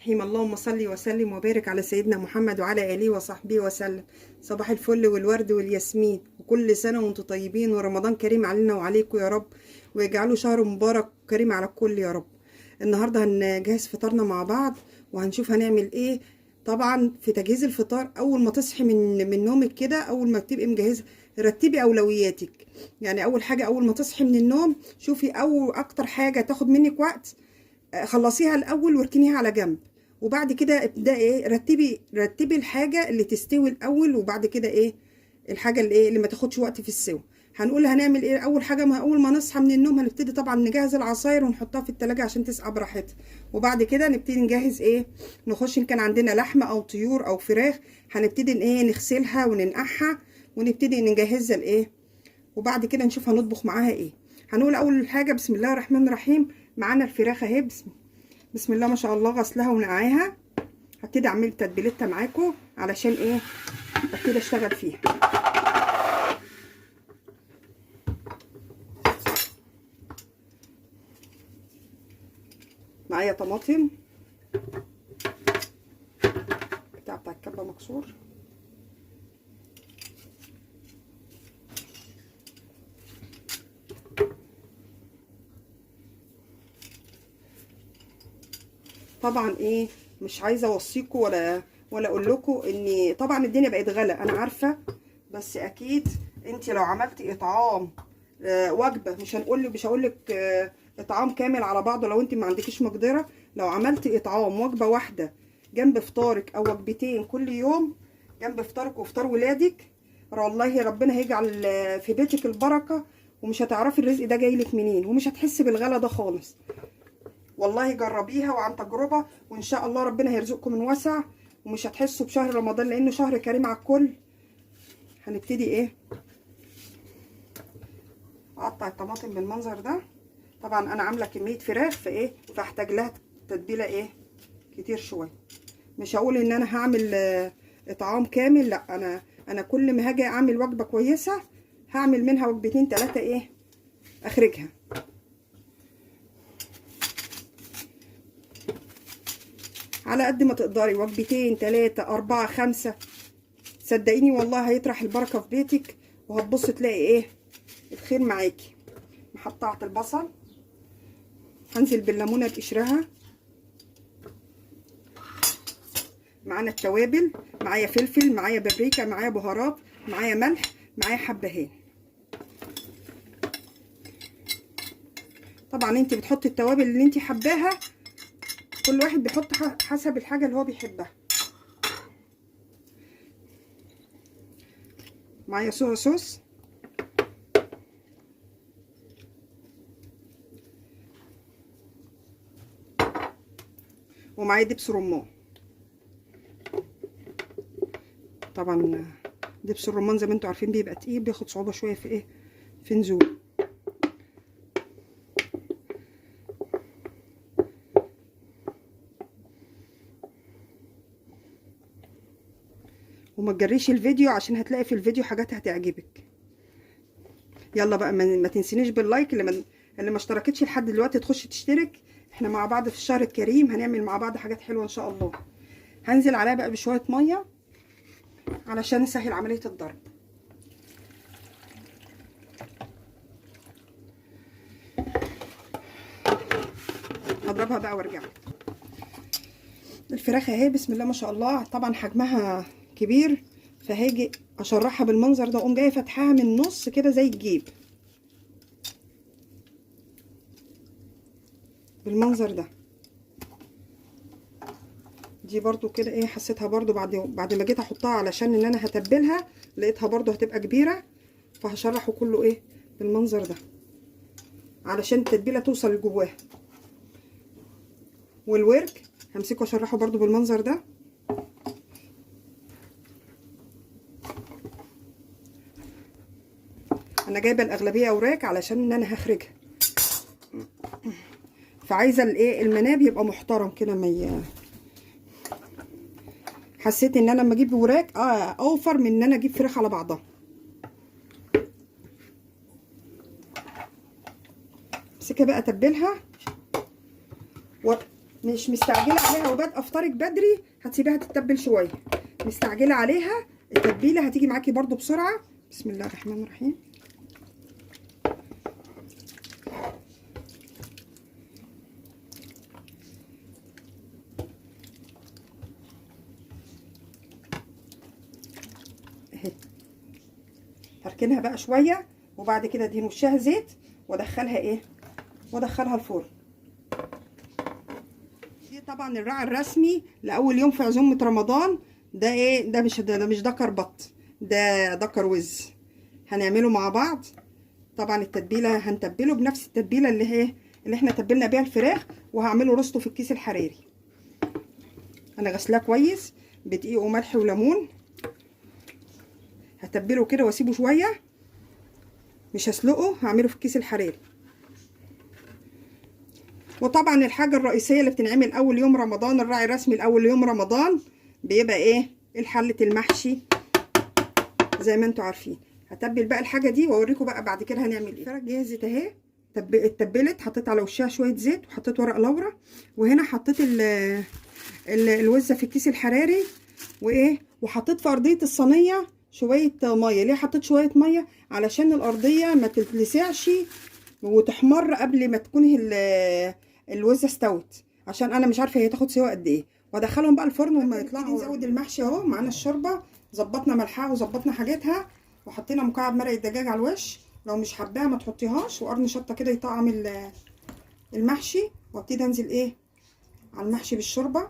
رحيم. اللهم صل وسلم وبارك على سيدنا محمد وعلى آله وصحبه وسلم. صباح الفل والورد والياسمين، وكل سنة وانتم طيبين، ورمضان كريم علينا وعليكم يا رب، ويجعله شهر مبارك كريم على الكل يا رب. النهاردة هنجهز فطارنا مع بعض وهنشوف هنعمل ايه. طبعا في تجهيز الفطار، اول ما تصحي من نومك كده، اول ما تبقي مجهزه رتبي اولوياتك. يعني اول حاجه اول ما تصحي من النوم شوفي اكتر حاجه تاخد منك وقت، خلصيها الاول واركنيها على جنب، وبعد كده ابداي ايه رتبي الحاجه اللي تستوي الاول، وبعد كده ايه الحاجه اللي ما تاخدش وقت في السوى. هنقول هنعمل ايه. اول حاجه اول ما نصحى من النوم هنبتدي طبعا نجهز العصاير ونحطها في التلاجة عشان تسقع براحتها، وبعد كده نبتدي نجهز ايه، نخش ان كان عندنا لحمه او طيور او فراخ، هنبتدي ايه نغسلها وننقعها ونبتدي نجهزها لايه، وبعد كده نشوف هنطبخ معاها ايه. هنقول اول حاجه بسم الله الرحمن الرحيم. معانا الفراخ اهي، بسم الله ما شاء الله، غسلها ونقعاها. هبتدي اعمل تتبيلتها معاكم علشان ايه ابتدي اشتغل فيها. معايا طماطم بتاع الكبه مكسور، طبعا ايه مش عايزه اوصيكم ولا اقول لكم ان طبعا الدنيا بقت غلا، انا عارفه، بس اكيد انت لو عملتي اطعام وجبه، مش هقول لك اطعام كامل على بعضه لو انت ما عندكيش مقدره، لو عملتي اطعام وجبه واحده جنب فطارك او وجبتين كل يوم جنب فطارك وفطار ولادك، والله ربنا هيجعل في بيتك البركه، ومش هتعرفي الرزق ده جايلك منين، ومش هتحسي بالغلا ده خالص. والله جربيها وعن تجربه، وان شاء الله ربنا هيرزقكم من وسع، ومش هتحسوا بشهر رمضان لانه شهر كريم على الكل. هنبتدي ايه، اقطع الطماطم بالمنظر ده. طبعا انا عامله كميه فراخ فاحتاج لها تتبيله كتير شويه. مش هقول ان انا هعمل اطعام كامل، لا، انا كل ما هاجي اعمل وجبه كويسه هعمل منها وجبتين 3 اخرجها. على قد ما تقدري، وجبتين 3 4 5، صدقيني والله هيطرح البركه في بيتك، وهتبص تلاقي الخير معاكي. قطعت البصل، هنزل بالليمونه بقشرها. معانا التوابل، معايا فلفل، معايا بابريكا، معايا بهارات، معايا ملح، معايا حبهان. طبعا انت بتحطي التوابل اللي انت حباها، كل واحد بيحط حسب الحاجه اللي هو بيحبها. معايا صويا صوص، ومعايا دبس رمان. طبعا دبس الرمان زي ما انتوا عارفين بيبقى تقيل، بياخد صعوبه شويه في نزول. وما تجريش الفيديو عشان هتلاقي في الفيديو حاجات هتعجبك. يلا بقى ما تنسينيش باللايك، اللي ما اشتركتش لحد دلوقتي تخش تشترك. احنا مع بعض في الشهر الكريم هنعمل مع بعض حاجات حلوه ان شاء الله. هنزل عليها بقى بشويه ميه علشان نسهل عمليه الضرب. هضربها بقى وارجع لك. الفراخ اهي بسم الله ما شاء الله، طبعا حجمها كبير، فهاجي اشرحها بالمنظر ده، اقوم جايه فاتحاها من النص كده زي الجيب بالمنظر ده. دي برضو كده حسيتها برضو بعد ما جيت احطها علشان ان انا هتبلها، لقيتها برضو هتبقى كبيره، فهشرحه كله بالمنظر ده علشان التتبيله توصل لجواها. والورك همسكه اشرحه برضو بالمنظر ده. انا جايبه الاغلبيه اوراق علشان ان انا هخرجها، فعايزه المناب يبقى محترم كده. حسيت ان انا لما اجيب وراك اوفر من ان انا اجيب فراخ على بعضها. امسكها بقى اتبلها مش مستعجله عليها وبادئه افطارك بدري، هتسيبيها تتبل شويه. مستعجله عليها التتبيله هتيجي معاكي برضو بسرعه. بسم الله الرحمن الرحيم. اهي هركنها بقى شويه، وبعد كده ادهن وشها زيت وادخلها وادخلها الفرن. دي طبعا الراعي الرسمي لاول يوم في عزومه رمضان. ده ده مش دكر بط، ده دكر وز. هنعمله مع بعض. طبعا التتبيله هنتبله بنفس التتبيله اللي احنا تبلنا بيها الفراخ، وهعمله روستو في الكيس الحراري. انا غسلاه كويس بدقيق وملح وليمون. هتبله كده واسيبه شويه، مش هسلقه، هعمله في الكيس الحراري. وطبعا الحاجه الرئيسيه اللي بتنعمل اول يوم رمضان، الراعي الرسمي لاول يوم رمضان، بيبقى الحله المحشي زي ما انتوا عارفين. هتبل بقى الحاجه دي واوريكم بقى بعد كده هنعمل ايه. الفراخ جهزت اهي، اتبلت. حطيت على وشها شويه زيت، وحطيت ورق لورا، وهنا حطيت الوزه في الكيس الحراري، وحطيت في ارضيه الصينيه شويه ميه. ليه حطيت شويه ميه؟ علشان الارضيه ما تتلسعش وتحمر قبل ما تكون الوزه استوت، عشان انا مش عارفه هي تاخد سوا قد ايه. وادخلهم بقى الفرن لما يطلعوا. نزود المحشي اهو. معانا الشوربه، ظبطنا ملحها وظبطنا حاجاتها، وحطينا مكعب مرق الدجاج على الوش. لو مش حباها ما تحطيهاش، وقرن شطه كده يطعم المحشي. وابتدي انزل على المحشي بالشوربه.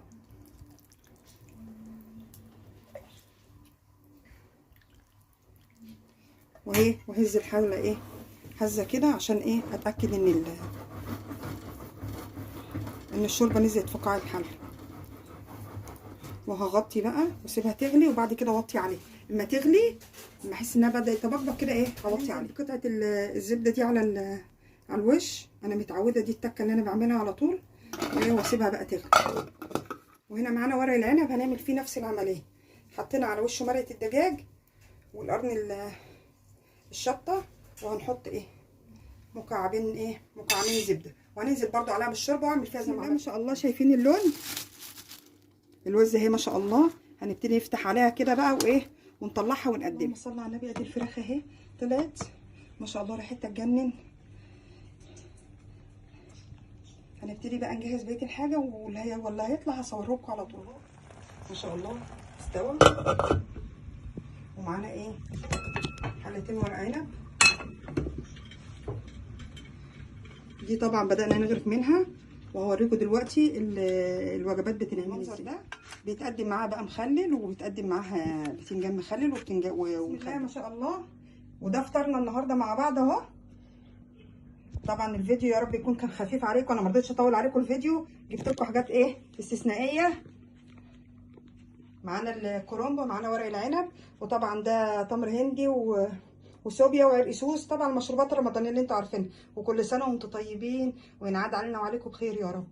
وهز الحله هزه كده، عشان اتاكد ان الشوربه نزلت في قاع الحله. وهغطي بقى واسيبها تغلي، وبعد كده اوطي عليها. اما تغلي، اما احس انها بدات تبقبق كده هوطي عليها. قطعه الزبده دي على الوش. انا متعوده، دي التكه اللي انا بعملها على طول. واسيبها بقى تغلي. وهنا معانا ورق العنب، هنعمل فيه نفس العمليه. حطينا على وشه مرقه الدجاج والقرن الشطه، وهنحط مكعبين زبده، وهننزل برضو عليها بالشوربه واعمل فيها زي ما شاء الله. شايفين اللون؟ الوزه اهي ما شاء الله. هنبتدي نفتح عليها كده بقى ونطلعها ونقدمها. اللهم صل على النبي. ادي الفراخ اهي طلعت ما شاء الله، ريحتها تجنن. هنبتدي بقى نجهز بقيه الحاجه، واللي هيطلع هصوره لكم على طول. ما شاء الله استوى. ومعانا حلتين ورق عنب. دي طبعا بدأنا نغرف منها، وهوريكم دلوقتي الوجبات بتنعمل. المنظر ده بيتقدم معاها بقى مخلل، وبيتقدم معاها بتنجان مخلل ومخلل. ما شاء الله. وده فطرنا النهارده مع بعض اهو. طبعا الفيديو يا رب يكون كان خفيف عليكم. انا ما رضيتش اطول عليكم الفيديو، جبت لكم حاجات استثنائيه. معانا الكرنب، ومعانا ورق العنب، وطبعا ده تمر هندي وصوبيا وعرقسوس. طبعا المشروبات الرمضانيه اللي انتوا عارفينها. وكل سنه وانتم طيبين، وينعاد علينا وعليكم بخير يا رب.